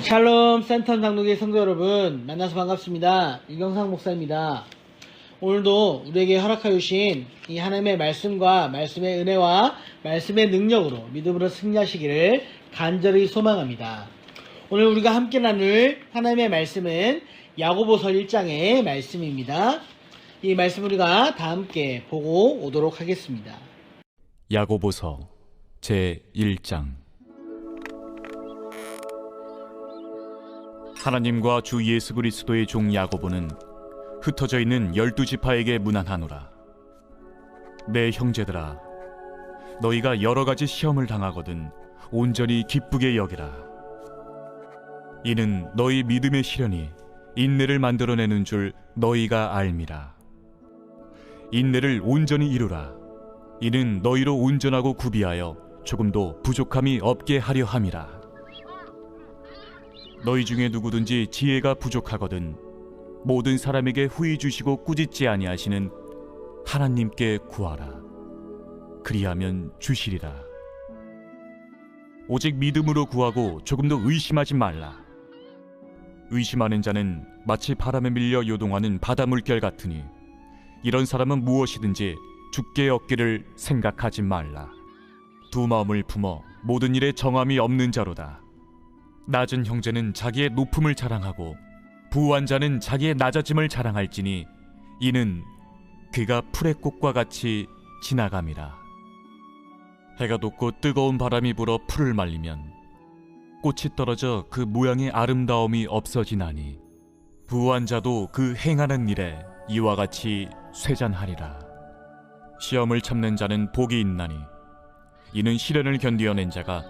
샬롬 센터 장로교회 성도 여러분, 만나서 반갑습니다. 이경상 목사입니다. 오늘도 우리에게 허락하여 주신 이 하나님의 말씀과 말씀의 은혜와 말씀의 능력으로 믿음으로 승리하시기를 간절히 소망합니다. 오늘 우리가 함께 나눌 하나님의 말씀은 야고보서 1장의 말씀입니다. 이 말씀 우리가 다 함께 보고 오도록 하겠습니다. 야고보서 제1장. 하나님과 주 예수 그리스도의 종 야고보는 흩어져 있는 12지파에게 문안하노라. 내 형제들아, 너희가 여러 가지 시험을 당하거든 온전히 기쁘게 여기라. 이는 너희 믿음의 시련이 인내를 만들어내는 줄 너희가 알미라. 인내를 온전히 이루라. 이는 너희로 온전하고 구비하여 조금도 부족함이 없게 하려 함이라. 너희 중에 누구든지 지혜가 부족하거든 모든 사람에게 후히 주시고 꾸짖지 아니하시는 하나님께 구하라. 그리하면 주시리라. 오직 믿음으로 구하고 조금도 의심하지 말라. 의심하는 자는 마치 바람에 밀려 요동하는 바다 물결 같으니 이런 사람은 무엇이든지 죽게 얻기를 생각하지 말라. 두 마음을 품어 모든 일에 정함이 없는 자로다. 낮은 형제는 자기의 높음을 자랑하고 부한 자는 자기의 낮아짐을 자랑할지니 이는 그가 풀의 꽃과 같이 지나감이라. 해가 돋고 뜨거운 바람이 불어 풀을 말리면 꽃이 떨어져 그 모양의 아름다움이 없어지나니 부한 자도 그 행하는 일에 이와 같이 쇠잔하리라. 시험을 참는 자는 복이 있나니 이는 시련을 견디어낸 자가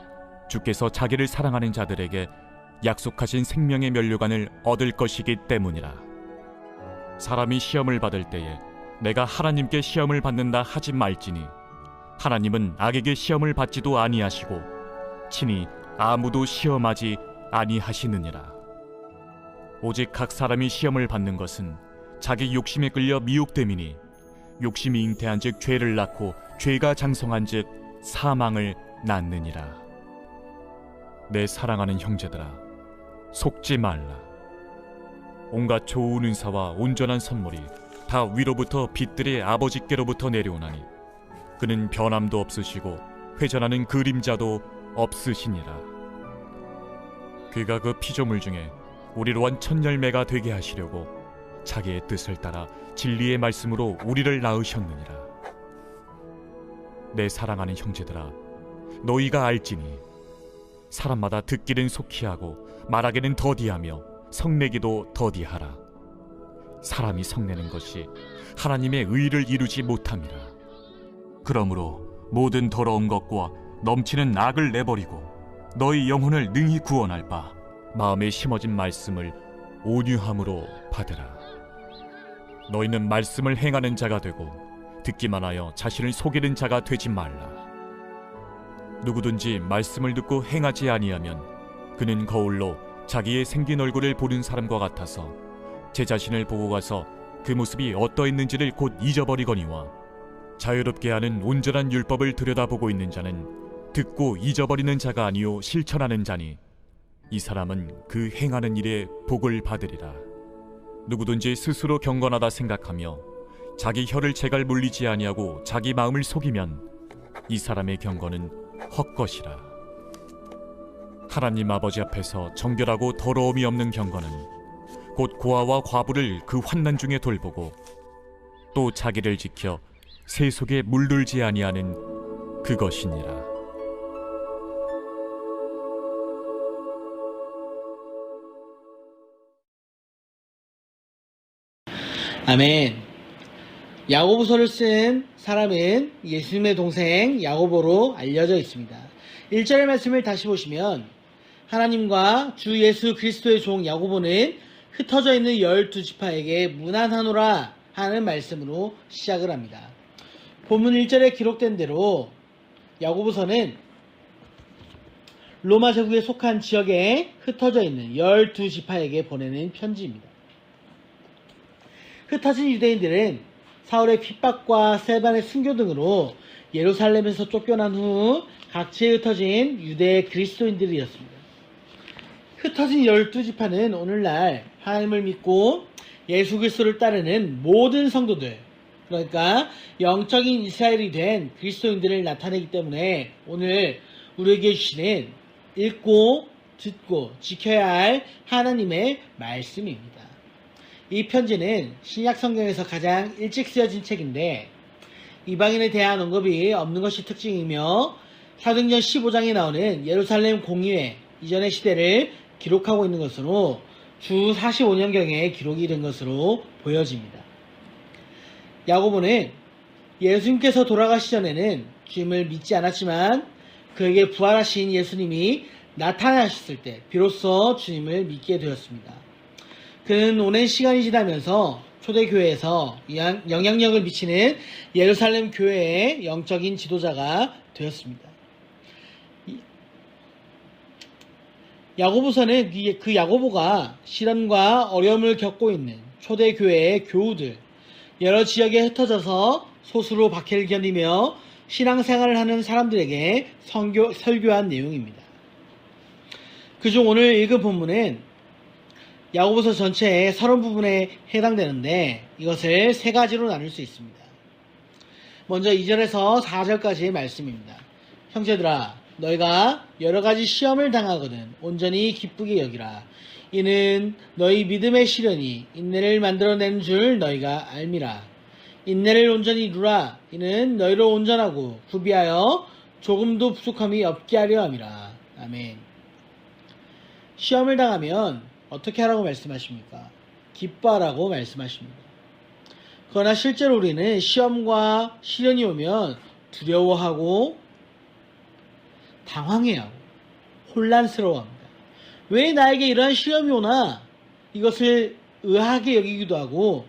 주께서 자기를 사랑하는 자들에게 약속하신 생명의 면류관을 얻을 것이기 때문이라. 사람이 시험을 받을 때에 내가 하나님께 시험을 받는다 하지 말지니 하나님은 악에게 시험을 받지도 아니하시고 친히 아무도 시험하지 아니하시느니라. 오직 각 사람이 시험을 받는 것은 자기 욕심에 끌려 미혹됨이니 욕심이 잉태한즉 죄를 낳고 죄가 장성한즉 사망을 낳느니라. 내 사랑하는 형제들아, 속지 말라. 온갖 좋은 은사와 온전한 선물이 다 위로부터 빛들의 아버지께로부터 내려오나니 그는 변함도 없으시고 회전하는 그림자도 없으시니라. 그가 그 피조물 중에 우리로 한 첫 열매가 되게 하시려고 자기의 뜻을 따라 진리의 말씀으로 우리를 낳으셨느니라. 내 사랑하는 형제들아, 너희가 알지니 사람마다 듣기는 속히 하고 말하기는 더디하며 성내기도 더디하라. 사람이 성내는 것이 하나님의 의를 이루지 못함이라. 그러므로 모든 더러운 것과 넘치는 악을 내버리고 너희 영혼을 능히 구원할 바 마음에 심어진 말씀을 온유함으로 받으라. 너희는 말씀을 행하는 자가 되고 듣기만 하여 자신을 속이는 자가 되지 말라. 누구든지 말씀을 듣고 행하지 아니하면 그는 거울로 자기의 생긴 얼굴을 보는 사람과 같아서 제 자신을 보고 가서 그 모습이 어떠했는지를 곧 잊어버리거니와 자유롭게 하는 온전한 율법을 들여다보고 있는 자는 듣고 잊어버리는 자가 아니요 실천하는 자니 이 사람은 그 행하는 일에 복을 받으리라. 누구든지 스스로 경건하다 생각하며 자기 혀를 제갈 물리지 아니하고 자기 마음을 속이면 이 사람의 경건은 헛것이라. 하나님 아버지 앞에서 정결하고 더러움이 없는 경건은 곧 고아와 과부를 그 환난 중에 돌보고 또 자기를 지켜 새 속에 물들지 아니하는 그것이니라. 아멘. 야고보서를 쓴 사람은 예수님의 동생 야고보로 알려져 있습니다. 1절의 말씀을 다시 보시면 하나님과 주 예수 그리스도의 종 야고보는 흩어져 있는 12지파에게 문안하노라 하는 말씀으로 시작을 합니다. 본문 1절에 기록된 대로 야고보서는 로마 제국에 속한 지역에 흩어져 있는 12지파에게 보내는 편지입니다. 흩어진 유대인들은 사울의 핍박과 세반의 순교 등으로 예루살렘에서 쫓겨난 후 각지에 흩어진 유대 그리스도인들이었습니다. 흩어진 12지파는 오늘날 하나님을 믿고 예수 그리스도를 따르는 모든 성도들, 그러니까 영적인 이스라엘이 된 그리스도인들을 나타내기 때문에 오늘 우리에게 주시는 읽고 듣고 지켜야 할 하나님의 말씀입니다. 이 편지는 신약 성경에서 가장 일찍 쓰여진 책인데 이방인에 대한 언급이 없는 것이 특징이며 사도행전 15장에 나오는 예루살렘 공의회 이전의 시대를 기록하고 있는 것으로 주 45년경에 기록이 된 것으로 보여집니다. 야고보는 예수님께서 돌아가시 전에는 주님을 믿지 않았지만 그에게 부활하신 예수님이 나타나셨을 때 비로소 주님을 믿게 되었습니다. 그는 오랜 시간이 지나면서 초대교회에서 영향력을 미치는 예루살렘 교회의 영적인 지도자가 되었습니다. 야고보서는 그 야고보가 시련과 어려움을 겪고 있는 초대교회의 교우들, 여러 지역에 흩어져서 소수로 박해를 견디며 신앙생활을 하는 사람들에게 설교한 내용입니다. 그중 오늘 읽은 본문은 야고보서 전체의 30부분에 해당되는데 이것을 세 가지로 나눌 수 있습니다. 먼저 2절에서 4절까지의 말씀입니다. 형제들아, 너희가 여러 가지 시험을 당하거든 온전히 기쁘게 여기라. 이는 너희 믿음의 시련이 인내를 만들어내는 줄 너희가 알미라. 인내를 온전히 이루라. 이는 너희로 온전하고 구비하여 조금도 부족함이 없게 하려 함이라. 아멘. 시험을 당하면 어떻게 하라고 말씀하십니까? 기뻐하라고 말씀하십니다. 그러나 실제로 우리는 시험과 시련이 오면 두려워하고 당황해하고 혼란스러워합니다. 왜 나에게 이러한 시험이 오나? 이것을 의아하게 여기기도 하고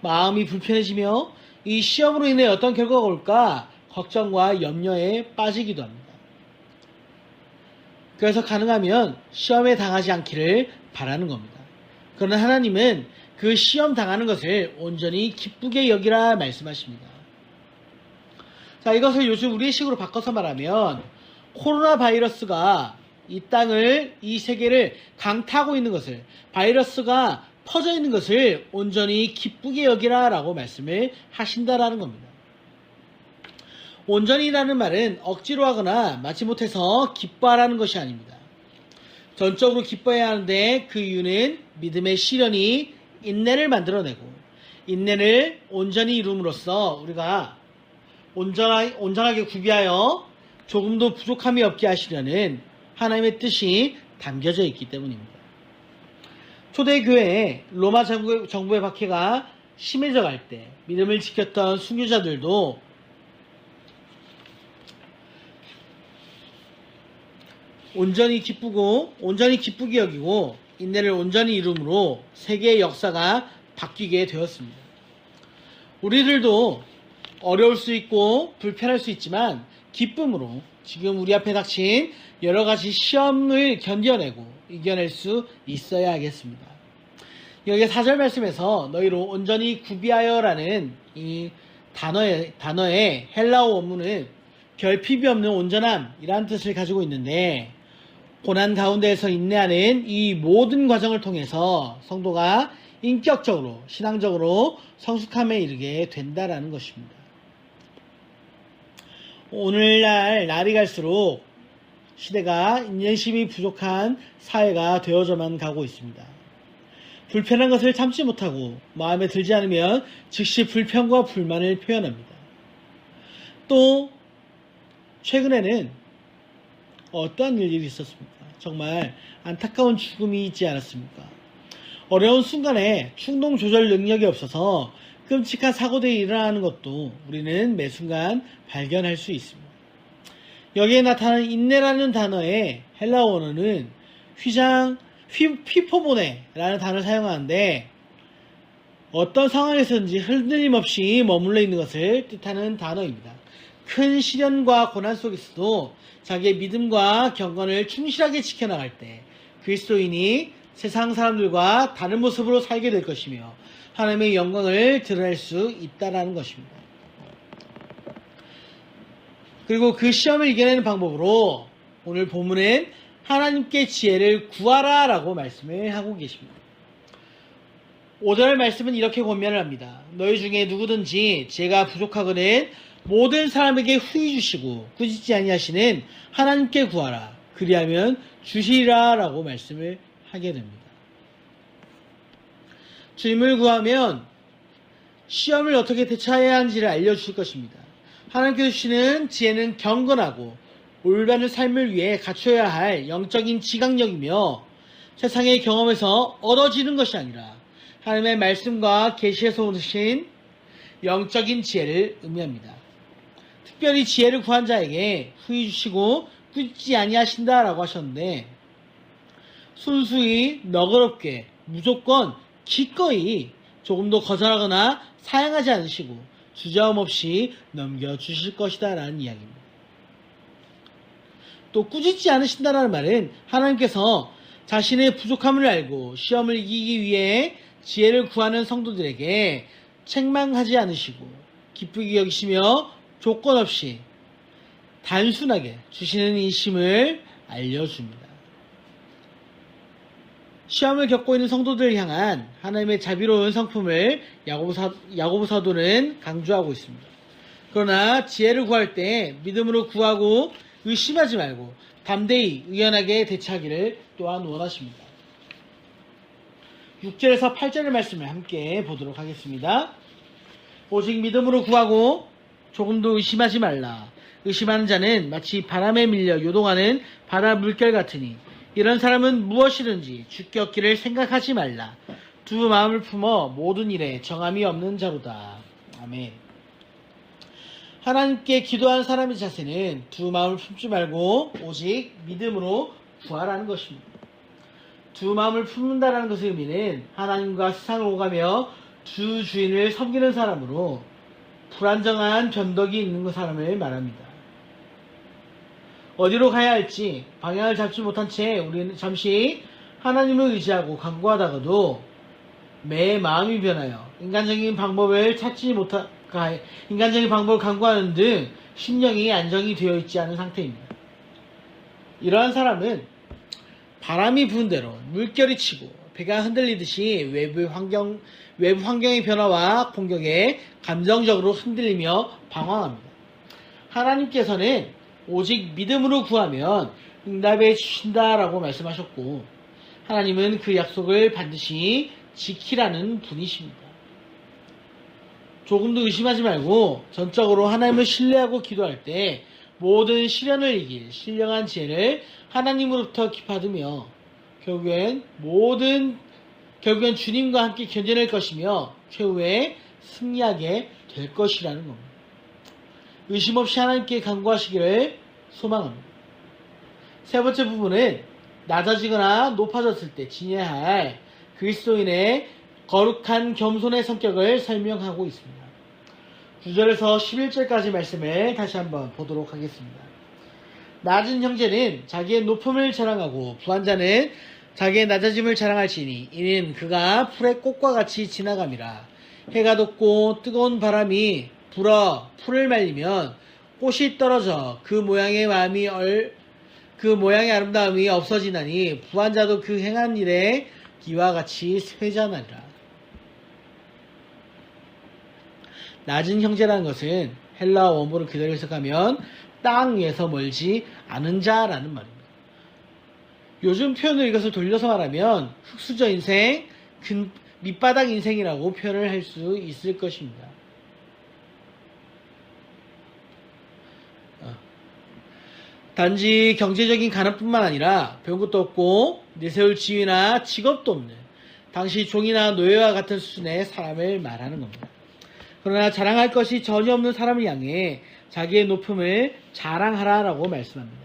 마음이 불편해지며 이 시험으로 인해 어떤 결과가 올까 걱정과 염려에 빠지기도 합니다. 그래서 가능하면 시험에 당하지 않기를 바라는 겁니다. 그러나 하나님은 그 시험 당하는 것을 온전히 기쁘게 여기라 말씀하십니다. 자, 이것을 요즘 우리의 식으로 바꿔서 말하면 코로나 바이러스가 이 땅을, 이 세계를 강타하고 있는 것을, 바이러스가 퍼져 있는 것을 온전히 기쁘게 여기라 라고 말씀을 하신다라는 겁니다. 온전히라는 말은 억지로 하거나 마지못해서 기뻐하라는 것이 아닙니다. 전적으로 기뻐해야 하는데 그 이유는 믿음의 시련이 인내를 만들어내고 인내를 온전히 이룸으로써 우리가 온전하게 구비하여 조금도 부족함이 없게 하시려는 하나님의 뜻이 담겨져 있기 때문입니다. 초대교회에 로마 정부의 박해가 심해져 갈 때 믿음을 지켰던 순교자들도 온전히 기쁘게 여기고 인내를 온전히 이룸으로 세계의 역사가 바뀌게 되었습니다. 우리들도 어려울 수 있고 불편할 수 있지만 기쁨으로 지금 우리 앞에 닥친 여러 가지 시험을 견뎌내고 이겨낼 수 있어야 하겠습니다. 여기 4절 말씀에서 너희로 온전히 구비하여라는 이 단어의 헬라어 원문은 결핍이 없는 온전함이라는 뜻을 가지고 있는데 고난 가운데에서 인내하는 이 모든 과정을 통해서 성도가 인격적으로 신앙적으로 성숙함에 이르게 된다라는 것입니다. 오늘날 날이 갈수록 시대가 인내심이 부족한 사회가 되어져만 가고 있습니다. 불편한 것을 참지 못하고 마음에 들지 않으면 즉시 불평과 불만을 표현합니다. 또 최근에는 어떠한 일들이 있었습니까? 정말 안타까운 죽음이 있지 않았습니까? 어려운 순간에 충동 조절 능력이 없어서 끔찍한 사고들이 일어나는 것도 우리는 매 순간 발견할 수 있습니다. 여기에 나타난 인내라는 단어의 헬라어 원어는 휘포보네라는 단어를 사용하는데 어떤 상황에서든지 흔들림 없이 머물러 있는 것을 뜻하는 단어입니다. 큰 시련과 고난 속에서도 자기의 믿음과 경건을 충실하게 지켜나갈 때 그리스도인이 세상 사람들과 다른 모습으로 살게 될 것이며 하나님의 영광을 드러낼 수 있다는 것입니다. 그리고 그 시험을 이겨내는 방법으로 오늘 본문은 하나님께 지혜를 구하라 라고 말씀을 하고 계십니다. 5절 말씀은 이렇게 권면을 합니다. 너희 중에 누구든지 지혜가 부족하거든 모든 사람에게 후히 주시고 꾸짖지 아니하시는 하나님께 구하라. 그리하면 주시리라 라고 말씀을 하게 됩니다. 주님을 구하면 시험을 어떻게 대처해야 하는지를 알려주실 것입니다. 하나님께서 주시는 지혜는 경건하고 올바른 삶을 위해 갖춰야 할 영적인 지각력이며 세상의 경험에서 얻어지는 것이 아니라 하나님의 말씀과 계시에서 오신 영적인 지혜를 의미합니다. 특별히 지혜를 구한 자에게 후히 주시고 꾸짖지 아니하신다라고 하셨는데 순수히 너그럽게 무조건 기꺼이 조금도 거절하거나 사양하지 않으시고 주저함 없이 넘겨주실 것이다 라는 이야기입니다. 또 꾸짖지 않으신다라는 말은 하나님께서 자신의 부족함을 알고 시험을 이기기 위해 지혜를 구하는 성도들에게 책망하지 않으시고 기쁘게 여기시며 조건 없이 단순하게 주시는 인심을 알려줍니다. 시험을 겪고 있는 성도들을 향한 하나님의 자비로운 성품을 야고보 사도는 강조하고 있습니다. 그러나 지혜를 구할 때 믿음으로 구하고 의심하지 말고 담대히 의연하게 대처하기를 또한 원하십니다. 6절에서 8절의 말씀을 함께 보도록 하겠습니다. 오직 믿음으로 구하고 조금도 의심하지 말라. 의심하는 자는 마치 바람에 밀려 요동하는 바다 물결 같으니 이런 사람은 무엇이든지 주께 얻기를 생각하지 말라. 두 마음을 품어 모든 일에 정함이 없는 자로다. 아멘. 하나님께 기도한 사람의 자세는 두 마음을 품지 말고 오직 믿음으로 구하라는 것입니다. 두 마음을 품는다라는 것의 의미는 하나님과 세상을 오가며 주 주인을 섬기는 사람으로 불안정한 변덕이 있는 그 사람을 말합니다. 어디로 가야 할지 방향을 잡지 못한 채 우리는 잠시 하나님을 의지하고 간구하다가도 매 마음이 변하여 인간적인 방법을 간구하는 등 심령이 안정이 되어 있지 않은 상태입니다. 이러한 사람은 바람이 부은 대로 물결이 치고 배가 흔들리듯이 외부 환경의 변화와 공격에 감정적으로 흔들리며 방황합니다. 하나님께서는 오직 믿음으로 구하면 응답해 주신다라고 말씀하셨고 하나님은 그 약속을 반드시 지키라는 분이십니다. 조금도 의심하지 말고 전적으로 하나님을 신뢰하고 기도할 때 모든 시련을 이길 신령한 지혜를 하나님으로부터 받으며 결국엔 주님과 함께 견뎌낼 것이며 최후에 승리하게 될 것이라는 겁니다. 의심 없이 하나님께 간구하시기를 소망합니다. 세 번째 부분은 낮아지거나 높아졌을 때 지녀야 할 그리스도인의 거룩한 겸손의 성격을 설명하고 있습니다. 9절에서 11절까지 말씀을 다시 한번 보도록 하겠습니다. 낮은 형제는 자기의 높음을 자랑하고 부한 자는 자기의 낮아짐을 자랑할지니 이는 그가 풀의 꽃과 같이 지나감이라. 해가 돋고 뜨거운 바람이 불어 풀을 말리면 꽃이 떨어져 그 모양의 아름다움이 없어지나니 부한 자도 그 행한 일에 이와 같이 쇠잔하리라. 낮은 형제라는 것은 헬라어 원어를 그대로 해석하면 땅 위에서 멀지 않은 자라는 말입니다. 요즘 표현으로 이것을 돌려서 말하면 흙수저 인생, 밑바닥 인생이라고 표현을 할 수 있을 것입니다. 단지 경제적인 가난뿐만 아니라 배운 것도 없고 내세울 지위나 직업도 없는 당시 종이나 노예와 같은 수준의 사람을 말하는 겁니다. 그러나 자랑할 것이 전혀 없는 사람을 향해 자기의 높음을 자랑하라라고 말씀합니다.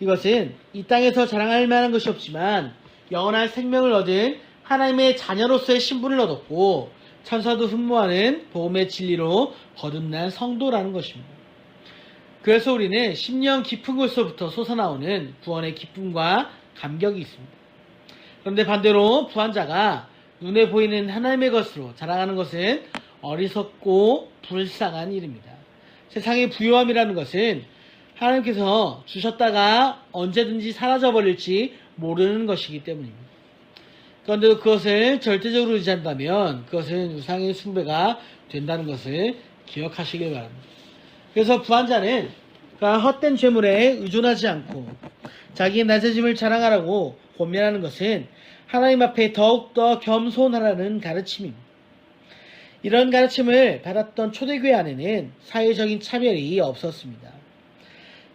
이것은 이 땅에서 자랑할 만한 것이 없지만 영원한 생명을 얻은 하나님의 자녀로서의 신분을 얻었고 천사도 흠모하는 복음의 진리로 거듭난 성도라는 것입니다. 그래서 우리는 심령 깊은 곳에서부터 솟아나오는 구원의 기쁨과 감격이 있습니다. 그런데 반대로 부한 자가 눈에 보이는 하나님의 것으로 자랑하는 것은 어리석고 불쌍한 일입니다. 세상의 부요함이라는 것은 하나님께서 주셨다가 언제든지 사라져버릴지 모르는 것이기 때문입니다. 그런데도 그것을 절대적으로 의지한다면 그것은 우상의 숭배가 된다는 것을 기억하시길 바랍니다. 그래서 부한자는 헛된 죄물에 의존하지 않고 자기의 낮아짐을 자랑하라고 권면하는 것은 하나님 앞에 더욱더 겸손하라는 가르침입니다. 이런 가르침을 받았던 초대교회 안에는 사회적인 차별이 없었습니다.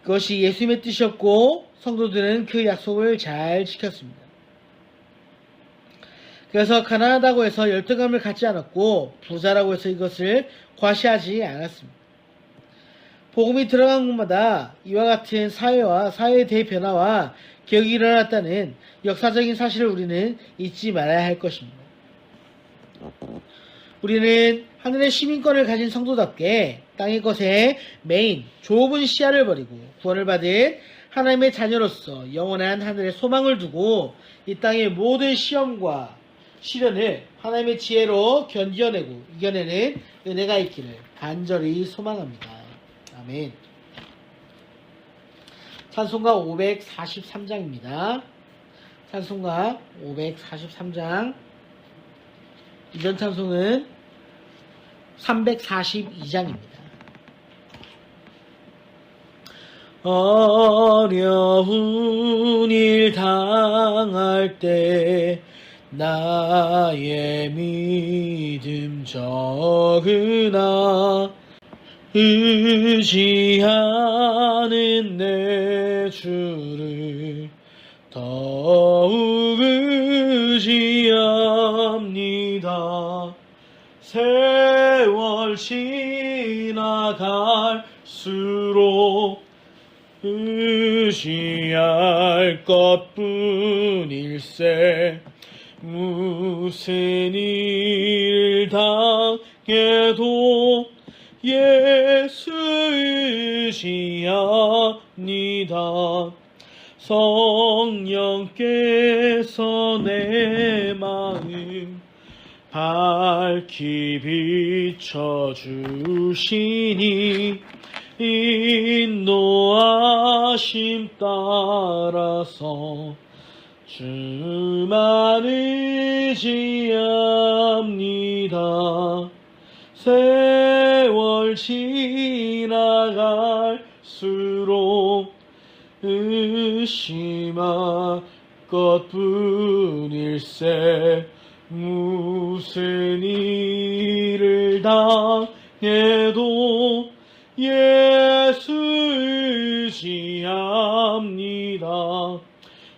그것이 예수님의 뜻이었고 성도들은 그 약속을 잘 지켰습니다. 그래서 가난하다고 해서 열등감을 갖지 않았고 부자라고 해서 이것을 과시하지 않았습니다. 복음이 들어간 곳마다 이와 같은 사회의 대변화와 개혁이 일어났다는 역사적인 사실을 우리는 잊지 말아야 할 것입니다. 우리는 하늘의 시민권을 가진 성도답게 땅의 것에 메인 좁은 시야를 버리고 구원을 받은 하나님의 자녀로서 영원한 하늘의 소망을 두고 이 땅의 모든 시험과 시련을 하나님의 지혜로 견뎌내고 이겨내는 은혜가 있기를 간절히 소망합니다. 아멘. 찬송가 543장입니다. 찬송가 543장. 이전 찬송은 342장입니다. 어려운 일 당할 때 나의 믿음 적으나 의지하는 내 주를 더욱 의지합니다. 세월 지나갈수록 의지할 것뿐일세. 무슨 일을 당해도 예수 의지합니다. 성령께서 내 마음 밝히 비춰주시니 인도하심 따라서 주만 의지합니다. 세월 지나갈수록 의심할 것뿐일세. 무슨 일을 당해도 예수 의지합니다.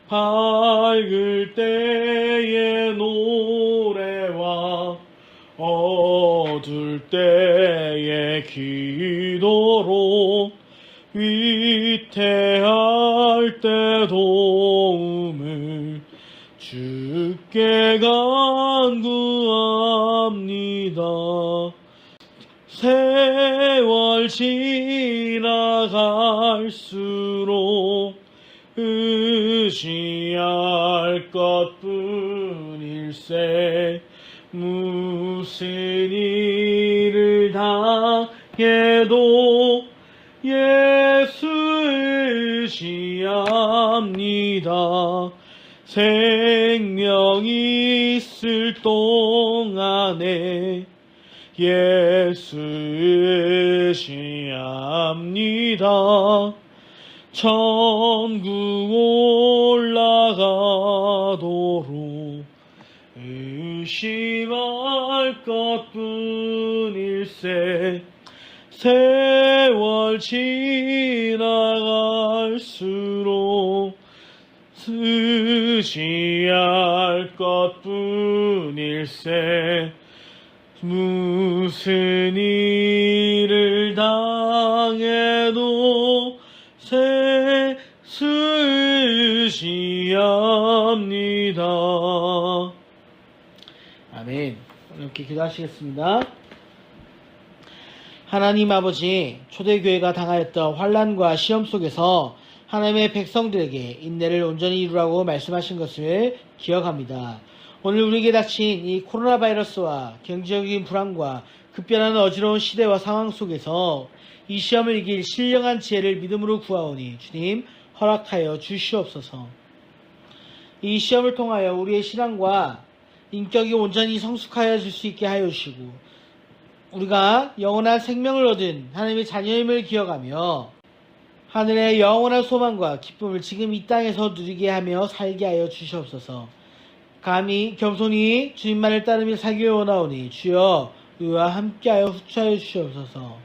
밝을 때의 노래와 어둘 때의 기도로 위태할 때 도움을 주께 간구합니다. 세월 지나갈수록 의지할 것뿐일세. 무슨 일을 당해도 예수 의지합니다. 생명이 있을 동안에 예수 의지합니다. 천국 올라가도록 의심할 것뿐일세. 세월 지나갈수록 의지할 것뿐일세. 무슨 일을 당해도 예수 의지합니다. 아멘. 이렇게 기도하시겠습니다. 하나님 아버지, 초대교회가 당하였던 환난과 시험 속에서 하나님의 백성들에게 인내를 온전히 이루라고 말씀하신 것을 기억합니다. 오늘 우리에게 닥친 이 코로나 바이러스와 경제적인 불안과 급변하는 어지러운 시대와 상황 속에서 이 시험을 이길 신령한 지혜를 믿음으로 구하오니 주님 허락하여 주시옵소서. 이 시험을 통하여 우리의 신앙과 인격이 온전히 성숙하여질 수 있게 하여 주시고 우리가 영원한 생명을 얻은 하나님의 자녀임을 기억하며 하늘의 영원한 소망과 기쁨을 지금 이 땅에서 누리게 하며 살게 하여 주시옵소서. 감히 겸손히 주님만을 따르며 살기를 원하오니 주여 우리와 함께하여 후추하여 주시옵소서.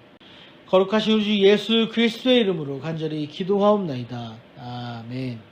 거룩하신 주 예수 그리스도의 이름으로 간절히 기도하옵나이다. 아멘.